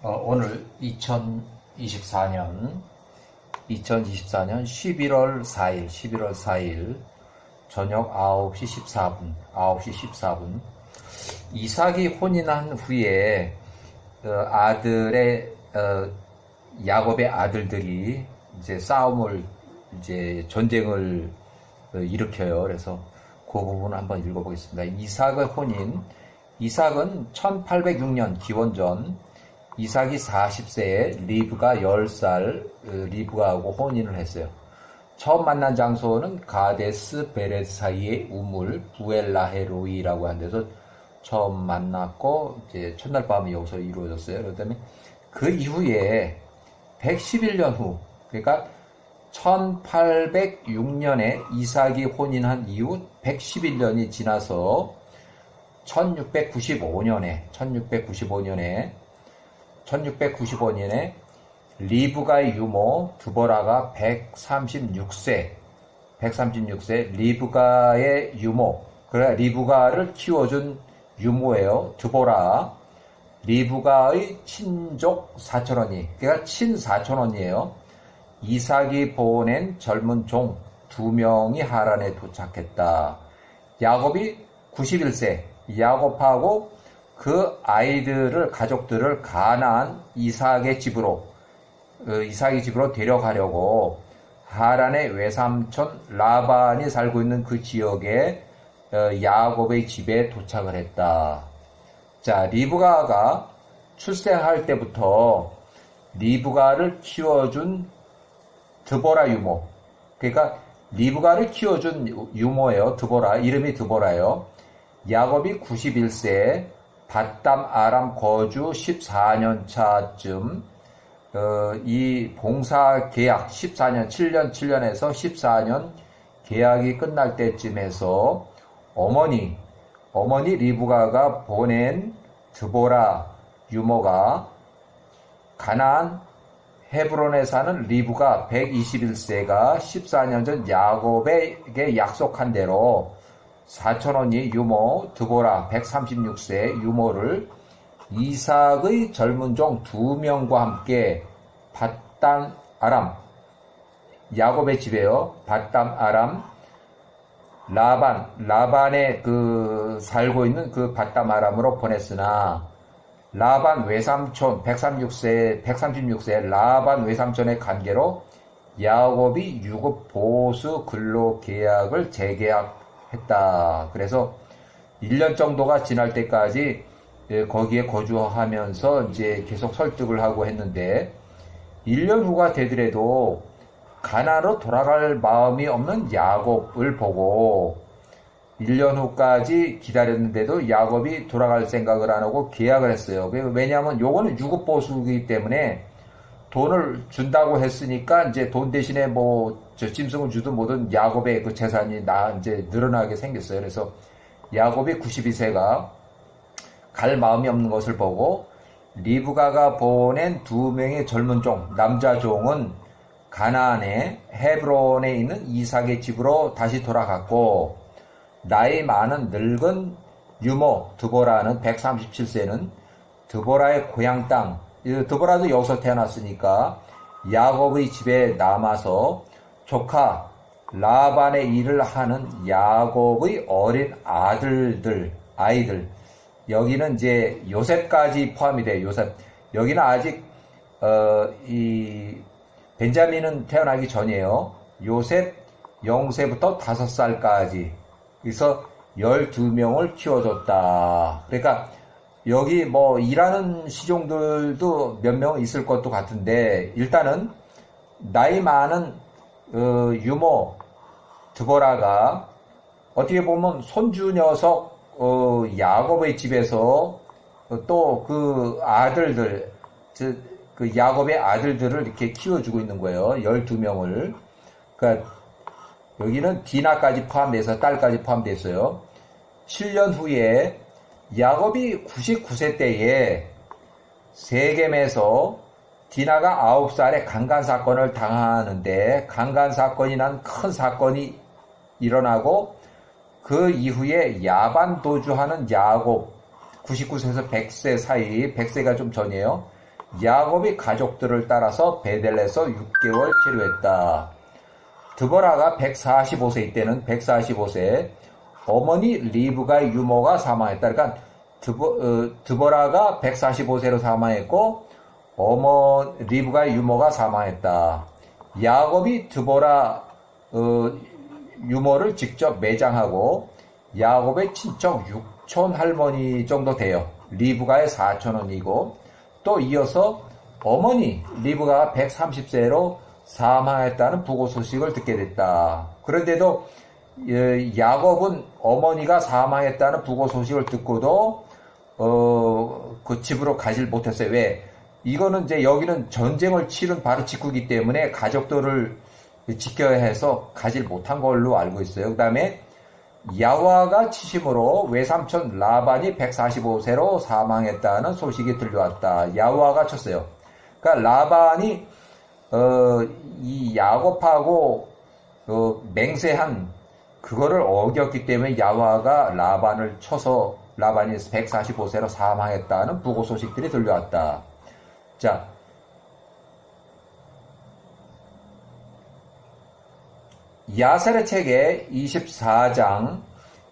오늘 2024년 11월 4일 저녁 9시 14분 이삭이 혼인한 후에 야곱의 아들들이 이제 전쟁을 일으켜요. 그래서 그 부분을 한번 읽어보겠습니다. 이삭의 혼인. 이삭은 1806년 기원전 이삭이 40세에 리브가 10살 리브가하고 혼인을 했어요. 처음 만난 장소는 가데스 베레스 사이의 우물 부엘라헤로이라고 하는 데서 처음 만났고 이제 첫날 밤이 여기서 이루어졌어요. 그다음에 그 이후에 111년 후, 그러니까 1806년에 이삭이 혼인한 이후 111년이 지나서 1695년에 리브가의 유모 드보라가 136세 리브가의 유모, 그래 리브가를 키워준 유모예요. 드보라. 리브가의 친족 사촌언니, 그러니까 친사촌언니예요. 이삭이 보낸 젊은 종 2명이 하란에 도착했다. 야곱이 91세, 야곱하고 그 가족들을 가나안 이삭의 집으로 데려가려고 하란의 외삼촌 라반이 살고 있는 그 지역에 야곱의 집에 도착을 했다. 자, 리브가가 출생할 때부터 리브가를 키워준 드보라 유모, 그러니까 리브가를 키워준 유모예요. 드보라, 이름이 드보라예요. 야곱이 91세 밧담 아람 거주 14년 차쯤 이 봉사 계약 7년에서 14년 계약이 끝날 때쯤에서 어머니 리브가가 보낸 드보라 유모가 가나안 헤브론에 사는 리브가 121세가 14년 전 야곱에게 약속한 대로 사촌언니 유모 드보라 136세 유모를 이삭의 젊은 종 2명과 함께 밧담 아람, 야곱의 집에요. 밧담 아람 라반에 살고 있는 그 밧담 아람으로 보냈으나 라반 외삼촌 136세 라반 외삼촌의 관계로 야곱이 유급 보수 근로 계약을 재계약했다. 그래서 1년 정도가 지날 때까지 거기에 거주하면서 이제 계속 설득을 하고 했는데 1년 후가 되더라도 가나안으로 돌아갈 마음이 없는 야곱을 보고 1년 후까지 기다렸는데도 야곱이 돌아갈 생각을 안 하고 계약을 했어요. 왜냐하면 요거는 유급보수이기 때문에 돈을 준다고 했으니까 이제 돈 대신에 짐승을 주든 뭐든 야곱의 그 재산이 이제 늘어나게 생겼어요. 그래서 야곱이 92세가 갈 마음이 없는 것을 보고 리브가가 보낸 2명의 젊은 종, 남자 종은 가나안의 헤브론에 있는 이삭의 집으로 다시 돌아갔고 나이 많은 늙은 유모 드보라는 137세는 드보라의 고향 땅, 드보라도 여기서 태어났으니까 야곱의 집에 남아서 조카 라반의 일을 하는 야곱의 어린 아이들, 여기는 이제 요셉까지 포함이 돼요. 요셉. 여기는 아직 이 벤자민은 태어나기 전이에요. 요셉 0세부터 5살까지. 그래서 12명을 키워줬다. 그러니까 여기 일하는 시종들도 몇 명 있을 것도 같은데 일단은 나이 많은 유모 드보라가 어떻게 보면 손주 녀석 야곱의 집에서 또 그 아들들, 그 야곱의 아들들을 이렇게 키워주고 있는 거예요. 12명을. 그러니까 여기는 디나까지 포함돼서 딸까지 포함됐어요. 7년 후에 야곱이 99세 때에 세겜에서 디나가 9살에 강간사건을 당하는데 강간사건이란 큰 사건이 일어나고 그 이후에 야반 도주하는 야곱 99세에서 100세 사이, 100세가 좀 전이에요. 야곱이 가족들을 따라서 베델에서 6개월 체류했다. 드보라가 145세일 때는 145세 어머니 리브가의 유모가 사망했다. 그러니까 드보라가 145세로 사망했고 리브가의 유모가 사망했다. 야곱이 드보라 유모를 직접 매장하고 야곱의 친척 6촌 할머니 정도 돼요. 리브가의 4촌원이고 또 이어서 어머니 리브가가 130세로 사망했다는 부고 소식을 듣게 됐다. 그런데도 야곱은 어머니가 사망했다는 부고 소식을 듣고도 그 집으로 가질 못했어요. 왜? 이거는 이제 여기는 전쟁을 치른 바로 직후이기 때문에 가족들을 지켜야 해서 가질 못한 걸로 알고 있어요. 그 다음에 야와가 치심으로 외삼촌 라반이 145세로 사망했다는 소식이 들려왔다. 야와가 쳤어요. 그러니까 라반이 이 야곱하고 맹세한 그거를 어겼기 때문에 야와가 라반을 쳐서 라반이 145세로 사망했다는 부고 소식들이 들려왔다. 자, 야셀의 책의 24장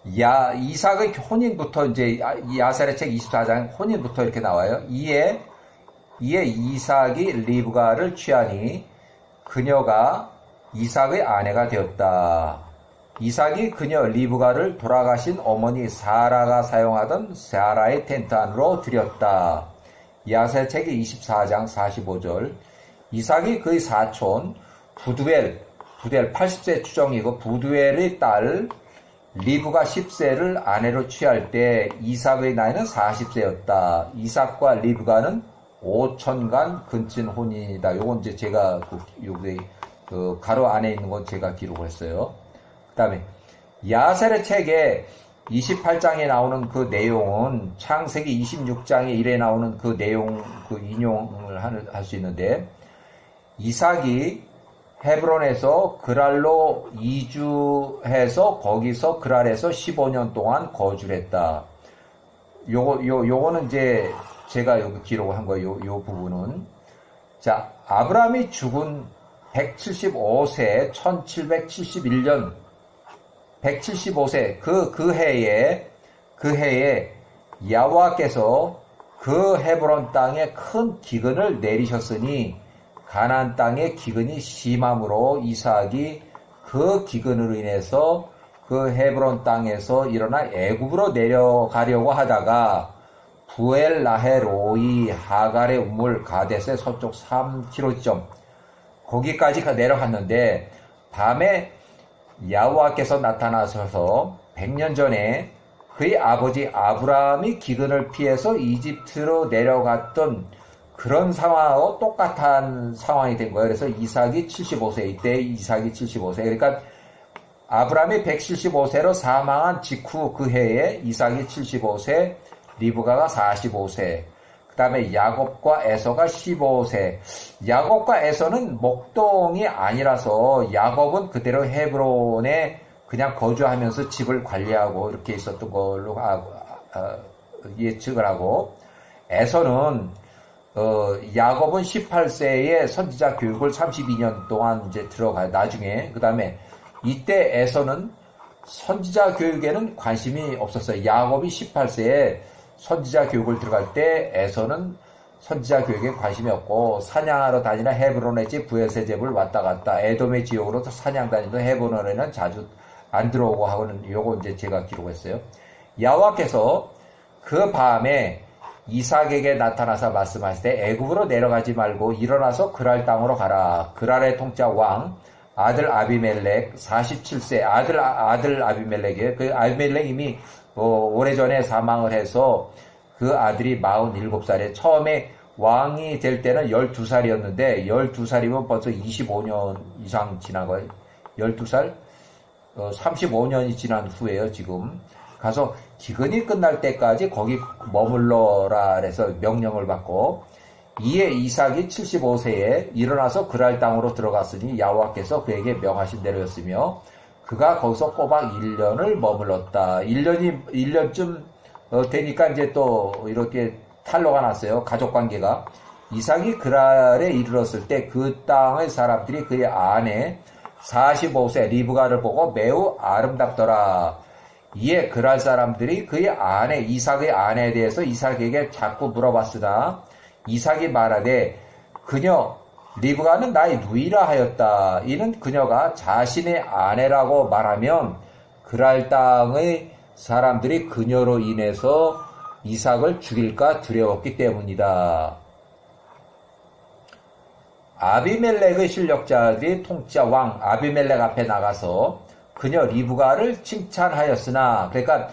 이삭의 혼인부터 이제 야셀의 책 24장 혼인부터 이렇게 나와요. 이에 이삭이 리브가를 취하니 그녀가 이삭의 아내가 되었다. 이삭이 그녀 리브가를 돌아가신 어머니 사라가 사용하던 사라의 텐트 안으로 들였다. 야셀의 책의 24장 45절 이삭이 그의 사촌 부두엘 80세 추정이고 부두엘의 딸 리브가 10세를 아내로 취할 때 이삭의 나이는 40세였다. 이삭과 리브가는 5천간 근친 혼인이다. 요건 이제 제가 그 가로 안에 있는 건 제가 기록을 했어요. 그 다음에 야셀의 책에 28장에 나오는 그 내용은 창세기 26장에 일에 나오는 그 내용 그 인용을 할 수 있는데 이삭이 헤브론에서 그랄로 이주해서 거기서 그랄에서 15년 동안 거주를 했다. 요거는 이제 제가 여기 기록을 한 거예요. 요 부분은. 자, 아브라함이 죽은 175세 1771년 175세 그 해에 야호와께서 그 헤브론 땅에 큰 기근을 내리셨으니 가나안 땅의 기근이 심함으로 이삭이 그 기근으로 인해서 그 헤브론 땅에서 일어나 애굽으로 내려가려고 하다가 부엘라헤로이 하갈의 우물 가데스의 서쪽 3km 거기까지 내려갔는데 밤에 야호와께서 나타나셔서 100년 전에 그의 아버지 아브라함이 기근을 피해서 이집트로 내려갔던 그런 상황하고 똑같은 상황이 된 거예요. 그래서 이삭이 75세, 이때 이삭이 75세. 그러니까 아브라함이 175세로 사망한 직후 그 해에 이삭이 75세, 리브가가 45세. 그 다음에 야곱과 에서가 15세. 야곱과 에서는 목동이 아니라서 야곱은 그대로 헤브론에 그냥 거주하면서 집을 관리하고 이렇게 있었던 걸로 예측을 하고, 에서는 야곱은 18세에 선지자 교육을 32년 동안 이제 들어가요. 나중에. 그 다음에 이때 에서는 선지자 교육에는 관심이 없었어요. 야곱이 18세에 선지자 교육을 들어갈 때 에서는 선지자 교육에 관심이 없고 사냥하러 다니는 헤브론의 집 브에셋의 집을 왔다 갔다 에돔의 지역으로 사냥 다니던 헤브론에는 자주 안 들어오고 하고는 요거 이제 제가 기록했어요. 야호와께서 그 밤에 이삭에게 나타나서 말씀하시되 애굽으로 내려가지 말고 일어나서 그랄 땅으로 가라. 그랄의 통짜 왕 아들 아비멜렉 47세 아들 아비멜렉이에요. 그 아비멜렉 이미 오래전에 사망을 해서 그 아들이 47살에 처음에 왕이 될 때는 12살이었는데 12살이면 벌써 25년 이상 지난 거예요. 12살? 35년이 지난 후에요, 지금. 가서 기근이 끝날 때까지 거기 머물러라 해서 명령을 받고 이에 이삭이 75세에 일어나서 그랄 땅으로 들어갔으니 야호와께서 그에게 명하신 대로였으며 그가 거기서 꼬박 1년을 머물렀다. 1년쯤 되니까 이제 또 이렇게 탄로가 났어요. 가족관계가. 이삭이 그랄에 이르렀을 때 그 땅의 사람들이 그의 아내 45세 리브가를 보고 매우 아름답더라. 이에 그랄 사람들이 그의 아내 이삭의 아내에 대해서 이삭에게 자꾸 물어봤으나 이삭이 말하되 그녀 리브가는 나의 누이라 하였다. 이는 그녀가 자신의 아내라고 말하면 그랄 땅의 사람들이 그녀로 인해서 이삭을 죽일까 두려웠기 때문이다. 아비멜렉의 실력자들이 통치자 왕 아비멜렉 앞에 나가서 그녀 리브가를 칭찬하였으나, 그러니까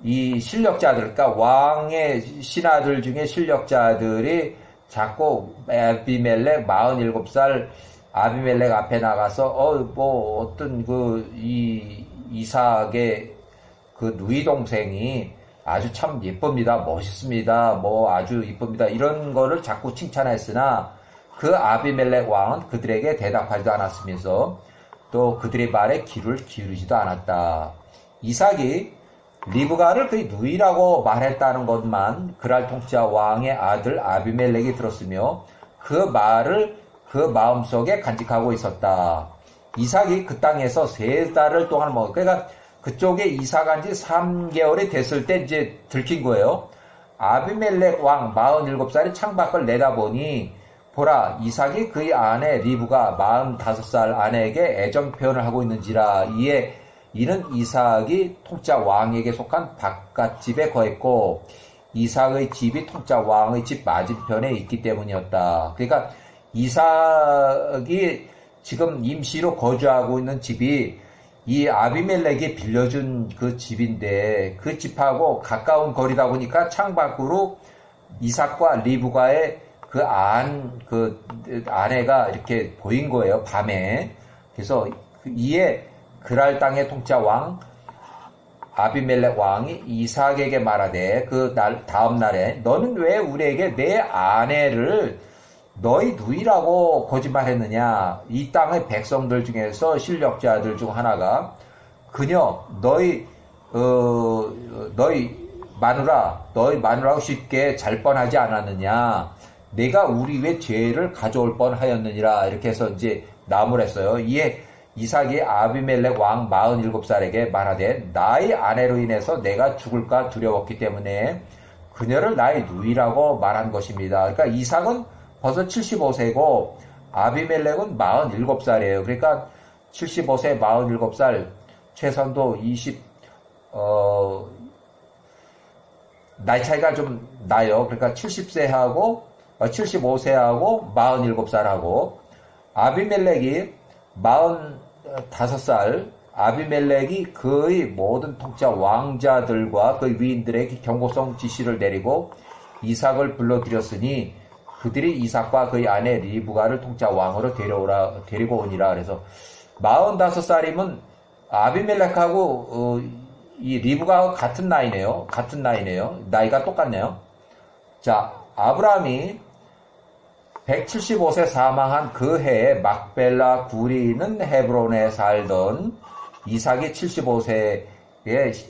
이 실력자들, 그러니까 왕의 신하들 중에 실력자들이 자꾸 아비멜렉 47살 아비멜렉 앞에 나가서 어떤 이삭의 그 누이 동생이 아주 참 예쁩니다, 멋있습니다, 아주 이쁩니다, 이런 거를 자꾸 칭찬했으나 그 아비멜렉 왕은 그들에게 대답하지도 않았으면서 또 그들의 말에 귀를 기울이지도 않았다. 이삭이 리브가를 그의 누이라고 말했다는 것만 그랄 통치자 왕의 아들 아비멜렉이 들었으며 그 말을 그 마음속에 간직하고 있었다. 이삭이 그 땅에서 3달을 동안 그러니까 그쪽에 이사 간 지 3개월이 됐을 때 이제 들킨 거예요. 아비멜렉 왕 47살이 창밖을 내다보니 보라, 이삭이 그의 아내 리브가 45살 아내에게 애정 표현을 하고 있는지라. 이는 이삭이 통짜 왕에게 속한 바깥집에 거했고 이삭의 집이 통짜 왕의 집 맞은편에 있기 때문이었다. 그러니까 이삭이 지금 임시로 거주하고 있는 집이 이 아비멜렉이 빌려준 그 집인데 그 집하고 가까운 거리다 보니까 창밖으로 이삭과 리브가의 그 아내가 이렇게 보인 거예요, 밤에. 그래서 이에 그랄 땅의 통치자 왕 아비멜렉 왕이 이삭에게 말하되 그 다음 날에 너는 왜 우리에게 내 아내를 너희 누이라고 거짓말했느냐? 이 땅의 백성들 중에서 실력자들 중 하나가 그녀 너희 마누라고 쉽게 잘 뻔하지 않았느냐? 내가 우리 왜 죄를 가져올 뻔하였느니라. 이렇게 해서 이제 나무랬어요. 이에 이삭이 아비멜렉 왕 47살에게 말하되 나의 아내로 인해서 내가 죽을까 두려웠기 때문에 그녀를 나의 누이라고 말한 것입니다. 그러니까 이삭은 벌써 75세고 아비멜렉은 47살이에요. 그러니까 75세, 47살, 최선도 나이 차이가 좀 나요. 그러니까 75세하고 47살하고 아비멜렉이 45살, 아비멜렉이 그의 모든 통치자 왕자들과 그 위인들에게 경고성 지시를 내리고 이삭을 불러들였으니 그들이 이삭과 그의 아내 리브가를 통치자 왕으로 데리고 오니라. 그래서 45살이면 아비멜렉하고 이 리브가하고 같은 나이네요. 나이가 똑같네요. 자, 아브라함이 175세 사망한 그 해에 막벨라 구리는 헤브론에 살던 이삭이 75세에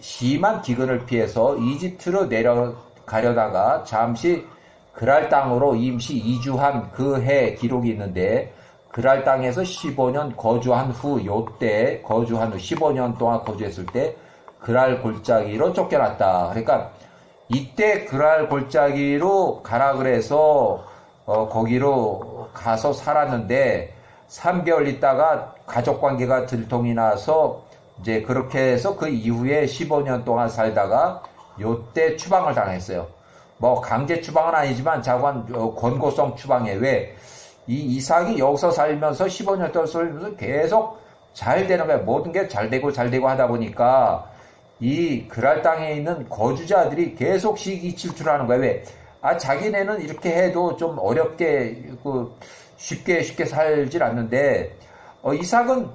심한 기근을 피해서 이집트로 내려가려다가 잠시 그랄 땅으로 임시 이주한 그 해 기록이 있는데 그랄 땅에서 15년 거주한 후 요때 거주한 후 15년 동안 거주했을 때 그랄 골짜기로 쫓겨났다. 그러니까 이때 그랄 골짜기로 가라 그래서 거기로 가서 살았는데 3개월 있다가 가족 관계가 들통이 나서 이제 그렇게 해서 그 이후에 15년 동안 살다가 요때 추방을 당했어요. 강제 추방은 아니지만 자관 권고성 추방에 왜 이 이삭이 여기서 살면서 15년 동안 살면서 계속 잘 되는 거야. 모든 게 잘 되고 하다 보니까 이 그랄 땅에 있는 거주자들이 계속 시기질투하는 거야. 왜? 자기네는 이렇게 해도 좀 어렵게 쉽게 살질 않는데 이삭은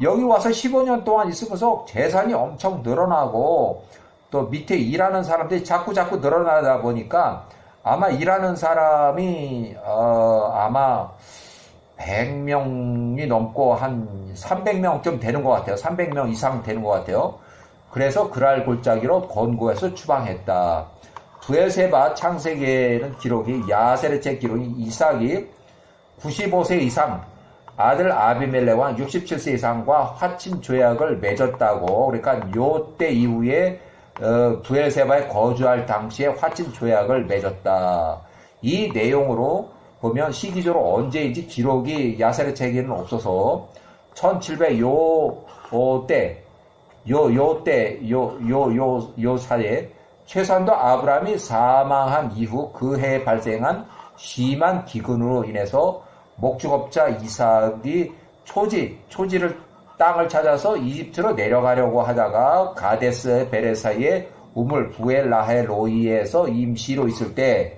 여기 와서 15년 동안 있으면서 재산이 엄청 늘어나고 또 밑에 일하는 사람들이 자꾸 늘어나다 보니까 아마 일하는 사람이 아마 100명이 넘고 한 300명 좀 되는 것 같아요. 300명 이상 되는 것 같아요. 그래서 그랄 골짜기로 권고해서 추방했다. 브엘세바 창세기에는 기록이 야세르체 기록이 이삭이 95세 이상 아들 아비멜렉과 67세 이상과 화친 조약을 맺었다고. 그러니까 요때 이후에 브엘세바에 거주할 당시에 화친 조약을 맺었다. 이 내용으로 보면 시기적으로 언제인지 기록이 야세르체에는 없어서 1700 요 사이에 최소한도 아브라함이 사망한 이후 그 해에 발생한 심한 기근으로 인해서 목축업자 이삭이 초지를 땅을 찾아서 이집트로 내려가려고 하다가 가데스 베레사의 우물 부엘라헬 로이에서 임시로 있을 때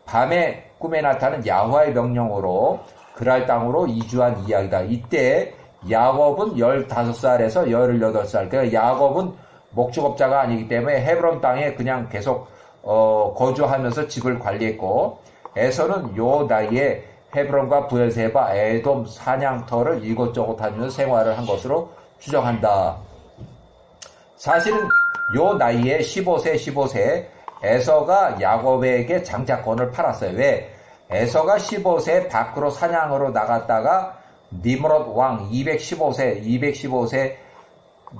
밤에 꿈에 나타난 야훼의 명령으로 그랄 땅으로 이주한 이야기다. 이때 야곱은 15살에서 18살. 그러니까 야곱은 목축업자가 아니기 때문에 헤브론 땅에 그냥 계속 거주하면서 집을 관리했고, 에서는 요 나이에 헤브론과 브엘세바, 에돔, 사냥터를 이곳저곳 다니면서 생활을 한 것으로 추정한다. 사실은 요 나이에 15세 에서가 야곱에게 장자권을 팔았어요. 왜? 에서가 15세 밖으로 사냥으로 나갔다가 니므롯 왕 215세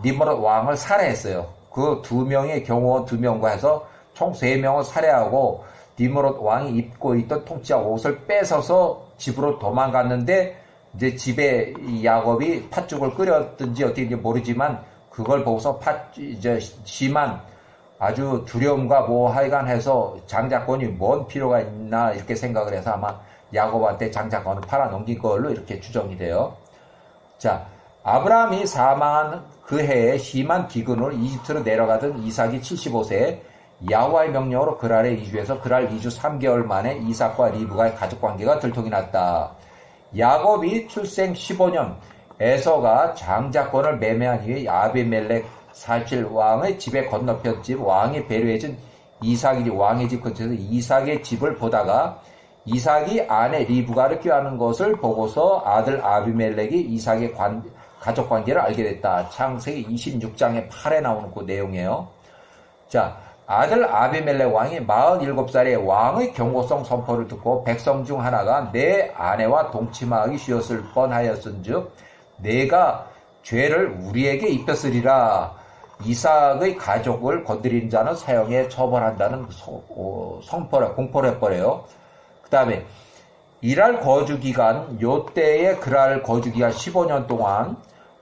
니므롯 왕을 살해했어요. 그 2명의 경호원 2명과 해서 총 3명을 살해하고 니므롯 왕이 입고 있던 통치와 옷을 뺏어서 집으로 도망갔는데 이제 집에 야곱이 팥죽을 끓였든지 어떻게 모르지만 그걸 보고서 이제 심한 아주 두려움과 뭐 하여간 해서 장자권이 뭔 필요가 있나 이렇게 생각을 해서 아마 야곱한테 장자권을 팔아넘긴 걸로 이렇게 추정이 돼요. 자, 아브라함이 사망한 그 해에 심한 기근으로 이집트로 내려가던 이삭이 75세 야훼의 명령으로 그랄에 이주해서 그랄 이주 3개월 만에 이삭과 리브가의 가족관계가 들통이 났다. 야곱이 출생 15년 에서가 장자권을 매매한 이후에 아비멜렉 47 왕의 집에 건너편 집 왕이 배려해준 이삭이 왕의 집 근처에서 이삭의 집을 보다가 이삭이 아내 리브가를 껴안는 것을 보고서 아들 아비멜렉이 이삭의 가족관계를 알게 됐다. 창세기 26장에 8에 나오는 그 내용이에요. 자, 아들 아비멜렉 왕이 47살에 왕의 경고성 선포를 듣고 백성 중 하나가 내 아내와 동침하기 쉬웠을 뻔하였은즉 내가 죄를 우리에게 입혔으리라. 이삭의 가족을 건드린 자는 사형에 처벌한다는 공포를 해버려요. 그 다음에 이랄 거주기간, 요때의 그랄 거주기간 15년 동안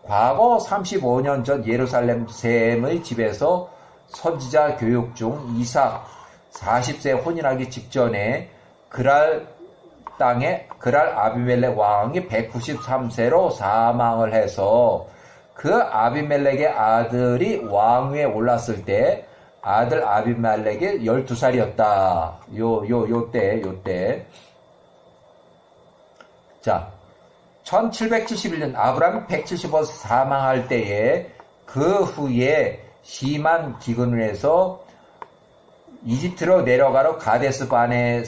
과거 35년 전 예루살렘 셈의 집에서 선지자 교육 중 이삭 40세 혼인하기 직전에 그랄 땅에 그랄 아비멜렉 왕이 193세로 사망을 해서 그 아비멜렉의 아들이 왕위에 올랐을 때 아들 아비멜렉이 12살이었다. 요때. 자, 1771년 아브라함이 175세 사망할 때에 그 후에 심한 기근을 해서 이집트로 내려가러 가데스 바네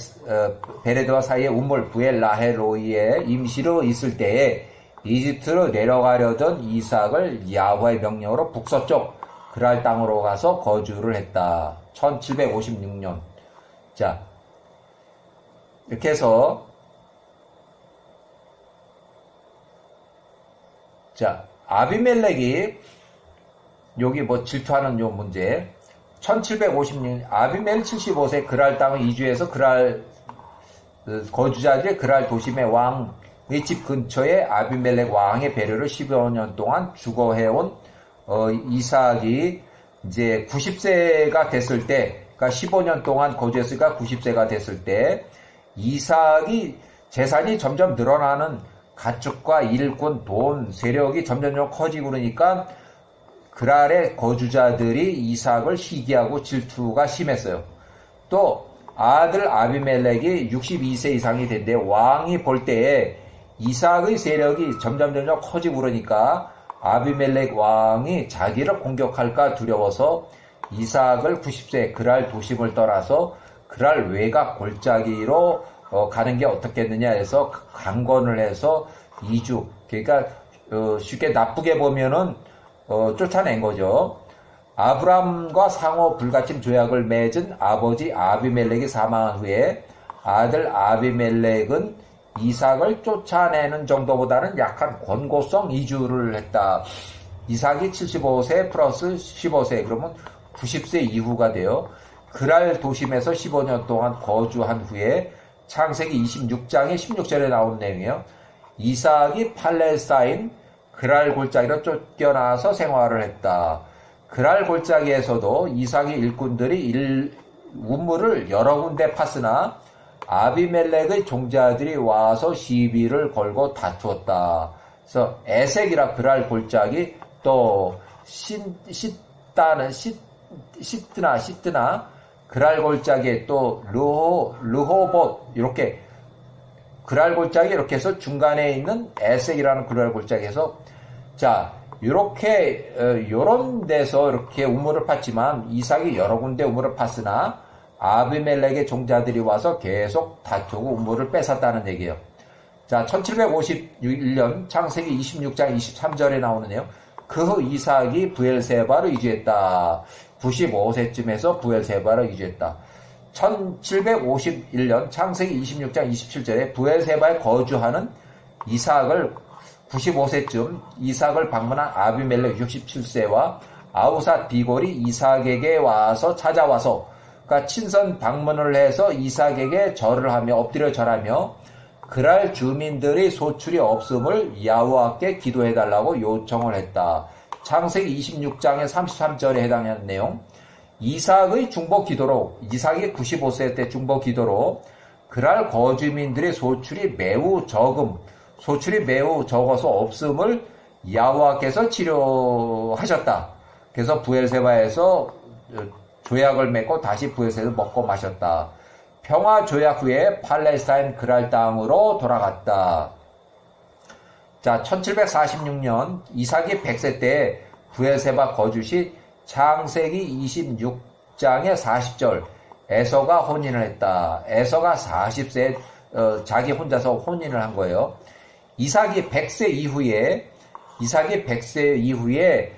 베레드와 사이의 우물 부엘라헬로이에 임시로 있을 때에 이집트로 내려가려던 이삭을 야훼의 명령으로 북서쪽 그랄 땅으로 가서 거주를 했다. 1756년. 자, 이렇게 해서 자, 아비멜렉이 여기 뭐 질투하는 요 문제. 1756년 아비멜 75세 그랄 땅을 이주해서 그랄 거주자들의 그랄 도심의 왕의 집 근처에 아비멜렉 왕의 배려를 15년 동안 주거해온 이삭이 이제 90세가 됐을 때, 그러니까 15년 동안 거주했으니까 90세가 됐을 때 이삭이 재산이 점점 늘어나는 가축과 일꾼, 돈, 세력이 점점 커지고 그러니까 그랄의 거주자들이 이삭을 시기하고 질투가 심했어요. 또 아들 아비멜렉이 62세 이상이 된데 왕이 볼 때에 이삭의 세력이 점점 커지고 그러니까 아비멜렉 왕이 자기를 공격할까 두려워서 이삭을 90세 그랄 도심을 떠나서 그랄 외곽 골짜기로 가는 게 어떻겠느냐 해서 강권을 해서 이주, 그러니까 쉽게 나쁘게 보면은 쫓아낸 거죠. 아브람과 상호 불가침 조약을 맺은 아버지 아비멜렉이 사망한 후에 아들 아비멜렉은 이삭을 쫓아내는 정도보다는 약한 권고성 이주를 했다. 이삭이 75세 플러스 15세, 그러면 90세 이후가 되어 그랄 도심에서 15년 동안 거주한 후에 창세기 26장의 16절에 나온 내용이에요. 이삭이 팔레스타인 그랄 골짜기로 쫓겨나서 생활을 했다. 그랄 골짜기에서도 이삭의 일꾼들이 우물을 여러 군데 팠으나 아비멜렉의 종자들이 와서 시비를 걸고 다투었다. 그래서 에색이라 그랄 골짜기, 또 시트나 그랄 골짜기에 또 르호봇, 이렇게 그랄 골짜기, 이렇게 해서 중간에 있는 에색이라는 그랄 골짜기에서, 자, 요렇게 요런 데서 이렇게 우물을 팠지만 이삭이 여러 군데 우물을 팠으나 아비멜렉의 종자들이 와서 계속 다투고 우물을 뺏었다는 얘기예요. 자, 1751년 창세기 26장 23절에 나오는 내용. 그 후 이삭이 브엘세바로 이주했다. 95세쯤에서 브엘세바로 이주했다. 1751년 창세기 26장 27절에 브엘세바에 거주하는 이삭을 95세쯤 이삭을 방문한 아비멜렉 67세와 아우삿 비골이 이삭에게 와서 찾아와서, 그러니까 친선 방문을 해서 이삭에게 절을 하며 엎드려 절하며 그랄 주민들의 소출이 없음을 야호와께 기도해달라고 요청을 했다. 창세기 26장의 33절에 해당하는 내용. 이삭의 중보 기도로, 이삭이 95세 때 중보 기도로 그랄 거주민들의 소출이 매우 적어서 없음을 야호와께서 치료하셨다. 그래서 브엘세바에서 조약을 맺고 다시 브엘세바에서 먹고 마셨다. 평화 조약 후에 팔레스타인 그랄 땅으로 돌아갔다. 자, 1746년 이삭이 100세 때 브엘세바 거주시 창세기 26장의 40절 에서가 혼인을 했다. 에서가 40세 자기 혼자서 혼인을 한 거예요. 이삭이 100세 이후에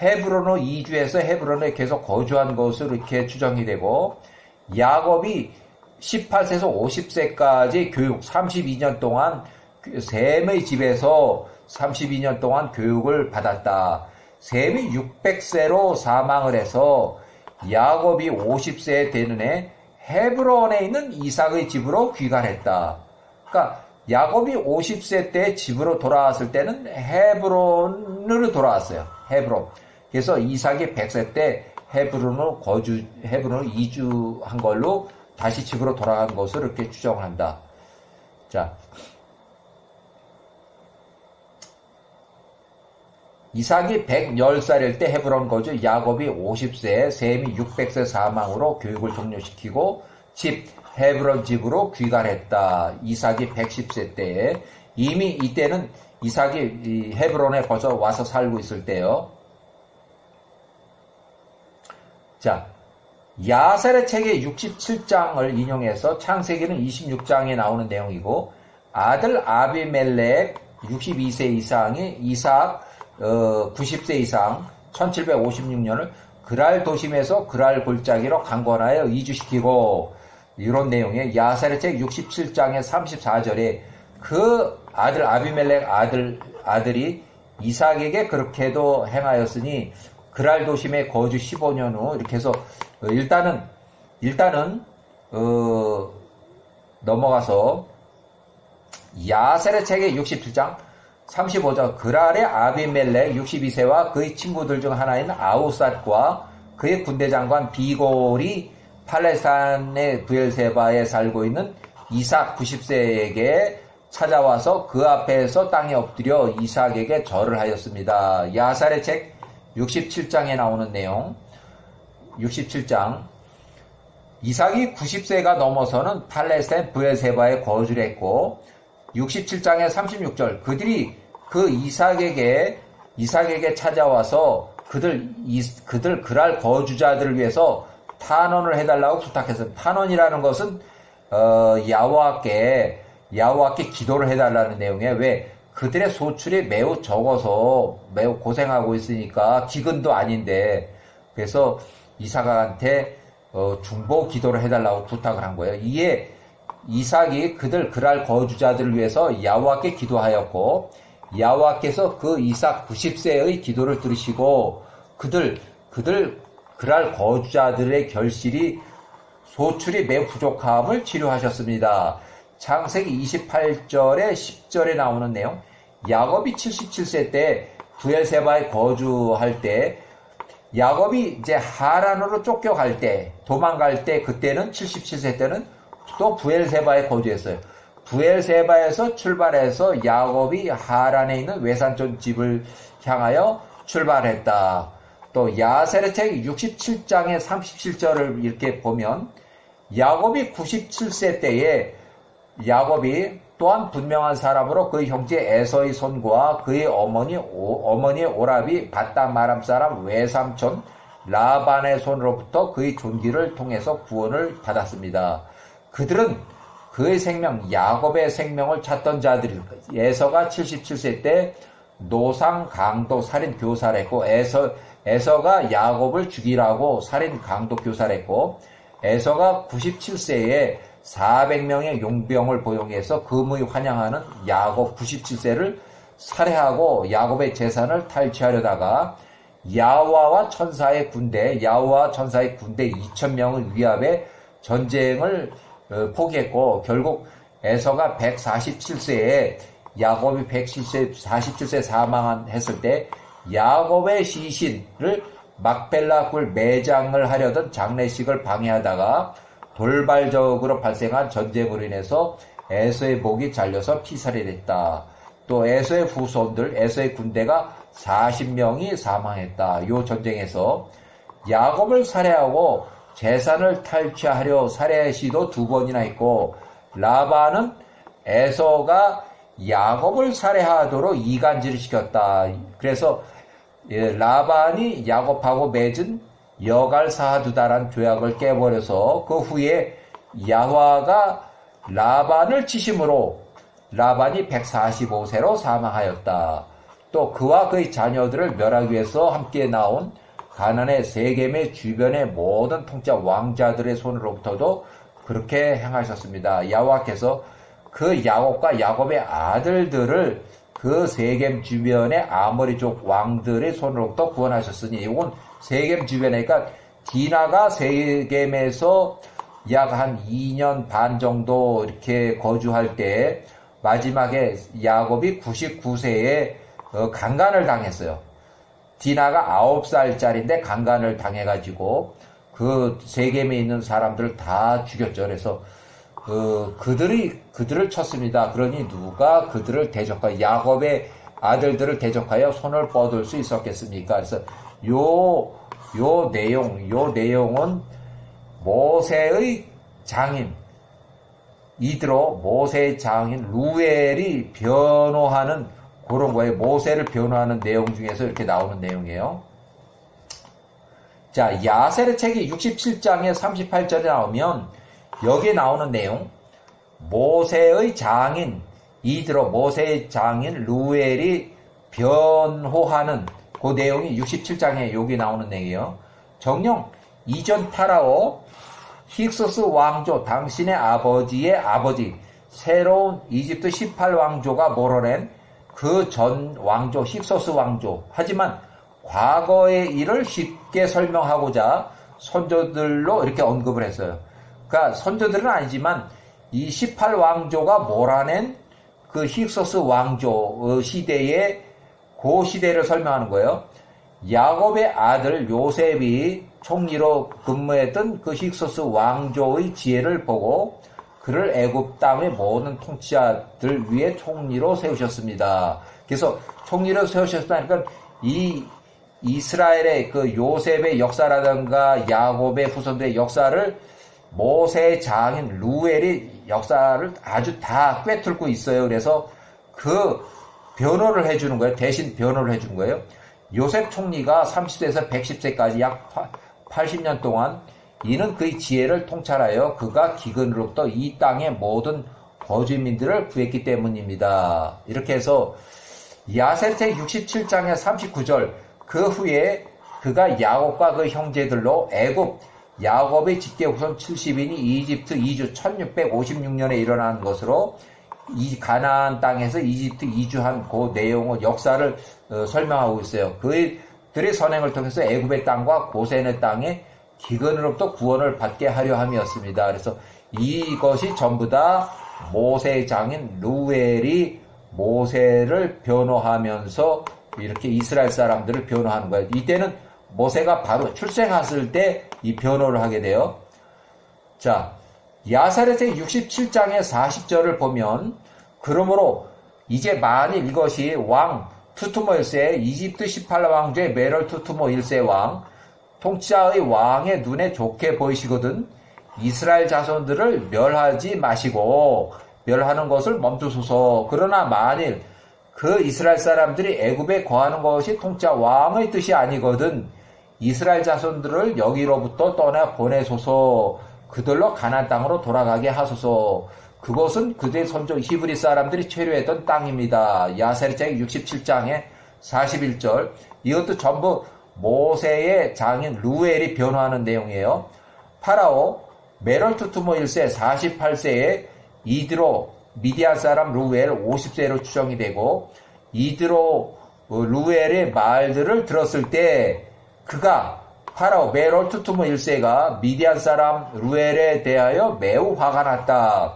헤브론으로 이주해서 헤브론에 계속 거주한 것으로 이렇게 추정이 되고, 야곱이 18세에서 50세까지 교육 32년 동안 셈의 집에서 32년 동안 교육을 받았다. 셈이 600세로 사망을 해서 야곱이 50세 되는 해 헤브론에 있는 이삭의 집으로 귀가했다. 그러니까 야곱이 50세 때 집으로 돌아왔을 때는 헤브론으로 돌아왔어요. 헤브론. 그래서 이삭이 100세 때 헤브론으로 이주한 걸로 다시 집으로 돌아간 것으로 이렇게 추정을 한다. 자, 이삭이 110살일 때 헤브론 거주, 야곱이 50세, 셈이 600세 사망으로 교육을 종료시키고 집 헤브론 집으로 귀가했다. 이삭이 110세 때에, 이미 이때는 이삭이 헤브론에 벌써 와서 살고 있을 때요. 자, 야셀의 책의 67장을 인용해서 창세기는 26장에 나오는 내용이고, 아들 아비멜렉 62세 이상이 이삭 90세 이상 1756년을 그랄 도심에서 그랄 골짜기로 강권하여 이주시키고, 이런 내용의 야셀의 책 67장의 34절에 그 아들 아비멜렉 아들이 이삭에게 그렇게도 행하였으니 그랄 도심에 거주 15년 후, 이렇게 해서 일단은 넘어가서 야셀의 책의 67장 35절, 그랄의 아비멜렉 62세와 그의 친구들 중 하나인 아우삿과 그의 군대 장관 비골이 팔레스타인의 브엘세바에 살고 있는 이삭 90세에게 찾아와서 그 앞에서 땅에 엎드려 이삭에게 절을 하였습니다. 야살의 책 67장에 나오는 내용. 67장. 이삭이 90세가 넘어서는 팔레스타인 브엘세바에 거주를 했고, 67장의 36절, 그들이 그 이삭에게 찾아와서 그들 그랄 거주자들을 위해서 탄원을 해달라고 부탁했어요. 탄원이라는 것은 야호와께 기도를 해달라는 내용에, 왜 그들의 소출이 매우 적어서 매우 고생하고 있으니까, 기근도 아닌데 그래서 이삭한테 중보 기도를 해달라고 부탁을 한 거예요. 이에 이삭이 그랄 거주자들을 위해서 야호와께 기도하였고 야호와께서 그 이삭 90세의 기도를 들으시고 그랄 거주자들의 결실이 소출이 매우 부족함을 치료하셨습니다. 창세기 28절에 10절에 나오는 내용, 야곱이 77세 때 부엘세바에 거주할 때, 야곱이 이제 하란으로 쫓겨갈 때, 도망갈 때, 그때는 77세 때는 또 부엘세바에 거주했어요. 부엘세바에서 출발해서 야곱이 하란에 있는 외산촌 집을 향하여 출발했다. 또 야셀의 책 67장의 37절을 이렇게 보면 야곱이 97세 때에 야곱이 또한 분명한 사람으로 그의 형제 에서의 손과 그의 어머니의 오라비 바딱 마람 사람 외삼촌 라반의 손으로부터 그의 존귀를 통해서 구원을 받았습니다. 그들은 그의 생명, 야곱의 생명을 찾던 자들이 에서가 77세 때 노상, 강도, 살인, 교사를 했고 에서가 야곱을 죽이라고 살인, 강도, 교사를 했고 에서가 97세에 400명의 용병을 보용해서 금의 환영하는 야곱 97세를 살해하고 야곱의 재산을 탈취하려다가 야호와 천사의 군대 2,000명을 위압해 전쟁을 포기했고 결국 에서가 147세에 야곱이 147세 사망했을 때 야곱의 시신을 막벨라 굴 매장을 하려던 장례식을 방해하다가 돌발적으로 발생한 전쟁으로 인해서 에서의 목이 잘려서 피살이 됐다. 또 에서의 후손들, 에서의 군대가 40명이 사망했다. 이 전쟁에서 야곱을 살해하고 재산을 탈취하려 살해 시도 2번이나 했고 라반은 에서가 야곱을 살해하도록 이간질을 시켰다. 그래서 라반이 야곱하고 맺은 여갈사하두다란 조약을 깨버려서 그 후에 야호와가 라반을 치심으로 라반이 145세로 사망하였다. 또 그와 그의 자녀들을 멸하기 위해서 함께 나온 가나안의 세겜의 주변의 모든 통치 왕자들의 손으로부터도 그렇게 행하셨습니다. 야호와께서 그 야곱과 야곱의 아들들을 그 세겜 주변의 아모리족 왕들의 손으로부터 구원하셨으니 이건 세겜 주변이니까 디나가 세겜에서 약 한 2년 반 정도 이렇게 거주할 때 마지막에 야곱이 99세에 강간을 당했어요. 디나가 9살짜리인데 강간을 당해가지고 그 세겜에 있는 사람들을 다 죽였죠. 그래서 그들을 쳤습니다. 그러니 누가 그들을 대적하여 야곱의 아들들을 대적하여 손을 뻗을 수 있었겠습니까? 그래서 요 내용은 모세의 장인 이드로 모세의 장인 루엘이 변호하는 그런 거예요. 모세를 변호하는 내용 중에서 이렇게 나오는 내용이에요. 자, 야셀의 책이 67장에 38절에 나오면 여기에 나오는 내용, 모세의 장인 이드로 모세의 장인 루엘이 변호하는 그 내용이 67장에 여기 나오는 내용이에요. 정녕 이전 파라오 힉소스 왕조 당신의 아버지의 아버지 새로운 이집트 18왕조가 몰아낸 그 전 왕조 힉소스 왕조. 하지만 과거의 일을 쉽게 설명하고자 선조들로 이렇게 언급을 했어요. 그러니까 선조들은 아니지만 이 18왕조가 몰아낸 그 힉소스 왕조 시대의 그 시대를 설명하는 거예요. 야곱의 아들 요셉이 총리로 근무했던 그 힉소스 왕조의 지혜를 보고 그를 애굽 땅의 모든 통치자들 위에 총리로 세우셨습니다. 그래서 총리로 세우셨다니까 이 이스라엘의 그 요셉의 역사라든가 야곱의 후손들의 역사를 모세의 장인 루엘이 역사를 아주 다 꿰뚫고 있어요. 그래서 그 변호를 해주는 거예요. 대신 변호를 해주는 거예요. 요셉 총리가 30세에서 110세까지 약 80년 동안 이는 그의 지혜를 통찰하여 그가 기근으로부터 이 땅의 모든 거주민들을 구했기 때문입니다. 이렇게 해서 야셀책 67장의 39절 그 후에 그가 야곱과 그 형제들로 애굽 야곱의 직계 후손 70인이 이집트 이주 1656년에 일어난 것으로 이 가나안 땅에서 이집트 이주한 그 내용의 역사를 설명하고 있어요. 그들의 선행을 통해서 애굽의 땅과 고센의 땅에 기근으로부터 구원을 받게 하려 함이었습니다. 그래서 이것이 전부 다 모세의 장인 루엘이 모세를 변호하면서 이렇게 이스라엘 사람들을 변호하는 거예요. 이때는 모세가 바로 출생했을 때 이 변호를 하게 돼요. 자, 야사렛의 67장의 40절을 보면 그러므로 이제 만일 이것이 왕 투투모 1세 이집트 18왕조의 메롤 투투모 1세 왕 통치자의 왕의 눈에 좋게 보이시거든 이스라엘 자손들을 멸하지 마시고 멸하는 것을 멈추소서. 그러나 만일 그 이스라엘 사람들이 애굽에 거하는 것이 통치자 왕의 뜻이 아니거든 이스라엘 자손들을 여기로부터 떠나 보내소서. 그들로 가나안 땅으로 돌아가게 하소서. 그것은 그들의 선조 히브리 사람들이 체류했던 땅입니다. 야사렛의 67장의 41절. 이것도 전부 모세의 장인 루엘이 변호하는 내용이에요. 파라오 메롤 투투모 1세 48세에 이드로 미디안 사람 루엘 50세로 추정이 되고 이드로 루엘의 말들을 들었을 때 그가 파라오 메롤 투투모 1세가 미디안 사람 루엘에 대하여 매우 화가 났다.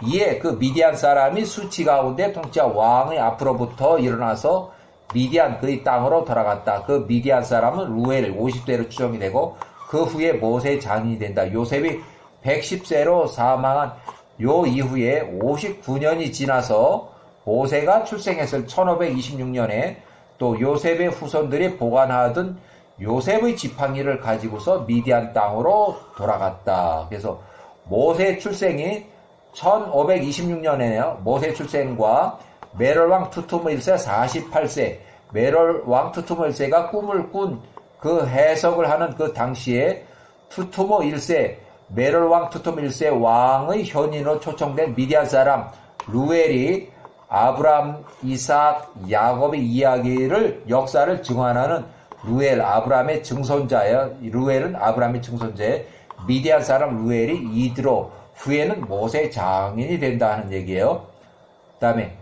이에 그 미디안 사람이 수치 가운데 통치자 왕의 앞으로부터 일어나서 미디안 그의 땅으로 돌아갔다. 그 미디안 사람은 루엘 50세로 추정이 되고 그 후에 모세의 장인이 된다. 요셉이 110세로 사망한 요 이후에 59년이 지나서 모세가 출생했을 1526년에 또 요셉의 후손들이 보관하던 요셉의 지팡이를 가지고서 미디안 땅으로 돌아갔다. 그래서 모세의 출생이 1526년에요. 모세 출생과 메롤 왕 투투모 1세 48세 메롤 왕 투투모 1세가 꿈을 꾼 그 해석을 하는 그 당시에 투투모 1세 메롤 왕 투투모 1세 왕의 현인으로 초청된 미디안 사람 루엘이 아브람, 이삭, 야곱의 이야기를 역사를 증언하는 루엘, 아브람의 증손자예요. 루엘은 아브람의 증손자예요. 미디안 사람 루엘이 이드로 후에는 모세의 장인이 된다 하는 얘기예요. 그 다음에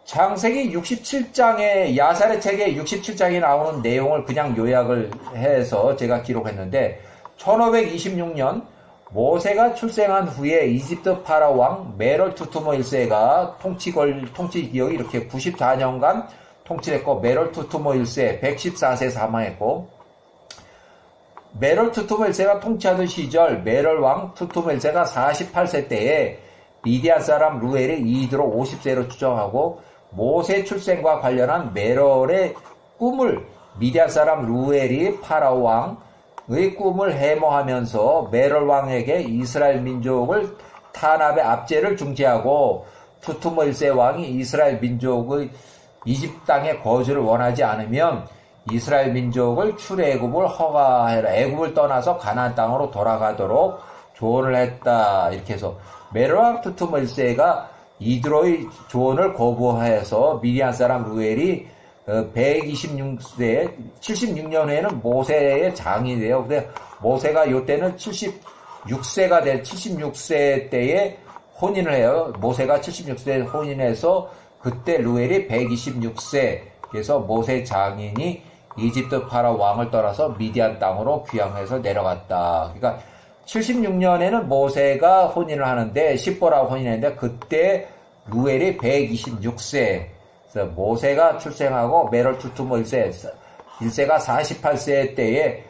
창세기 67장에 야사렛 책의 67장에 나오는 내용을 그냥 요약을 해서 제가 기록했는데 1526년 모세가 출생한 후에 이집트 파라오 왕 메롤 투투모 1세가 통치 기억이 이렇게 94년간 통치를 했고 메롤 투투모 1세 114세 사망했고 메롤 투투모 1세가 통치하던 시절 메롤 왕 투투모 1세가 48세 때에 미디안 사람 루엘이 이드로 50세로 추정하고 모세 출생과 관련한 메롤의 꿈을 미디안 사람 루엘이 파라오 왕의 꿈을 해모하면서 메롤 왕에게 이스라엘 민족을 탄압의 압제를 중지하고 투투모 1세 왕이 이스라엘 민족의 이집트 땅에 거주를 원하지 않으면 이스라엘 민족을 출애굽을 허가해라. 애굽을 떠나서 가나안 땅으로 돌아가도록 조언을 했다. 이렇게 해서 메롤 왕 투투모 1세가 이드로의 조언을 거부해서 미디안 사람 루엘이 126세 76년에는 모세의 장인이 돼요. 근데 모세가 이때는 76세 때에 혼인을 해요. 모세가 76세에 혼인해서 그때 루엘이 126세. 그래서 모세 장인이 이집트 파라오 왕을 떠나서 미디안 땅으로 귀향해서 내려갔다. 그러니까 76년에는 모세가 혼인을 하는데 십보라고 혼인했는데 그때 루엘이 126세. 그래서 모세가 출생하고 메롤 투투모 1세가 48세 때에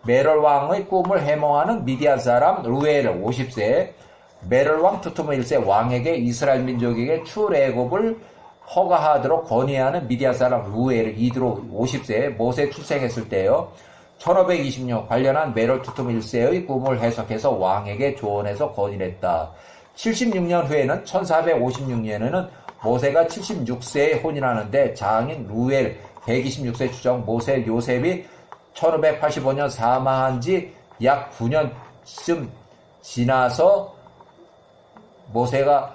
메롤 왕의 꿈을 해몽하는 미디안 사람 루엘 50세. 메롤 왕 투투모 1세 왕에게 이스라엘 민족에게 출애굽을 허가하도록 건의하는 미디안 사람 루엘 이드로 50세 모세 출생했을 때요. 1520년 관련한 메롤 투투모 1세의 꿈을 해석해서 왕에게 조언해서 건의했다. 76년 후에는 1456년에는 모세가 76세에 혼인하는데 장인 루엘 126세 추정 모세 요셉이 1585년 사망한 지 약 9년쯤 지나서 모세가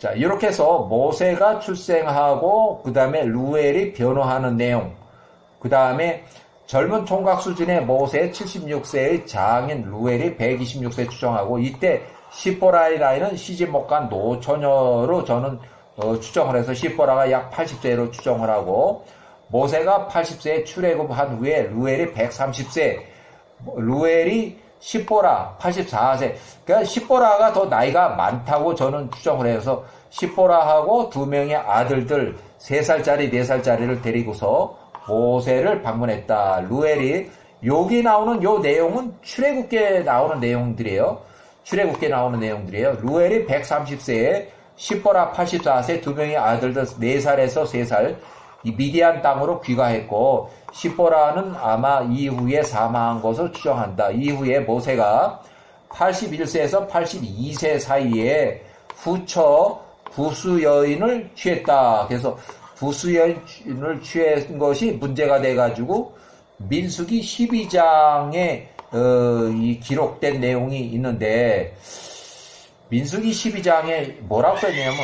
자, 이렇게 해서 모세가 출생하고 그 다음에 루엘이 변호하는 내용, 그 다음에 젊은 총각 수준의 모세 76세의 장인 루엘이 126세 추정하고, 이때 시보라의 나이는 시집 못 간 노처녀로 저는 추정을 해서 시보라가 약 80세로 추정을 하고, 모세가 80세에 출애굽한 후에 루엘이 130세, 루엘이 시보라 84세. 그러니까 시보라가 더 나이가 많다고 저는 추정을 해서 시보라하고 두 명의 아들들 3살짜리 4살짜리를 데리고서 모세를 방문했다. 루엘이 여기 나오는 요 내용은 출애굽기에 나오는 내용들이에요. 출애굽기에 나오는 내용들이에요. 루엘이 130세에 시보라 84세 두 명의 아들들 4살에서 3살 이 미디안 땅으로 귀가했고, 시보라는 아마 이후에 사망한 것으로 추정한다. 이후에 모세가 81세에서 82세 사이에 후처 구스 여인을 취했다. 그래서 구스 여인을 취한 것이 문제가 돼가지고 민수기 12장에 이 기록된 내용이 있는데, 민수기 12장에 뭐라고 써있냐면,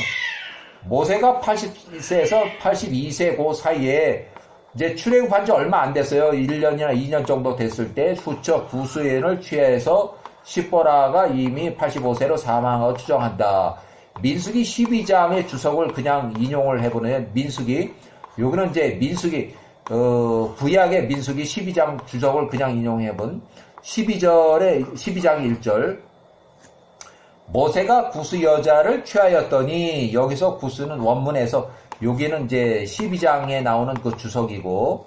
모세가 80세에서 82세 그 사이에 이제 출애굽한 지 얼마 안 됐어요. 1년이나 2년 정도 됐을 때 후처 구스연을 취해서 시보라가 이미 85세로 사망하고 추정한다. 민수기 12장의 주석을 그냥 인용을 해보네요. 민수기, 여기는 이제 민수기 구약의 민수기 12장 주석을 그냥 인용해본 12장 1절, 모세가 구스 여자를 취하였더니, 여기서 구스는 원문에서, 여기는 이제 12장에 나오는 그 주석이고,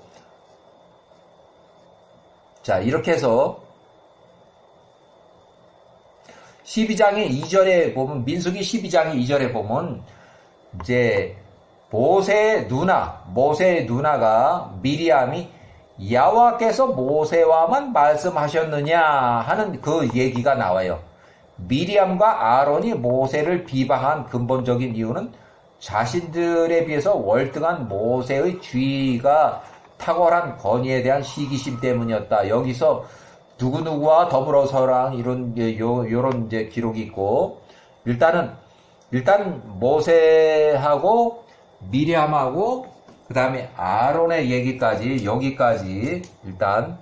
자, 이렇게 해서 12장의 2절에 보면, 민수기 12장의 2절에 보면 이제 모세의 누나가 미리암이 여호와께서 모세와만 말씀하셨느냐 하는 그 얘기가 나와요. 미리암과 아론이 모세를 비방한 근본적인 이유는 자신들에 비해서 월등한 모세의 지위가 탁월한 권위에 대한 시기심 때문이었다. 여기서 누구누구와 더불어서랑 요런 이제 기록이 있고, 일단 모세하고 미리암하고 그 다음에 아론의 얘기까지, 여기까지 일단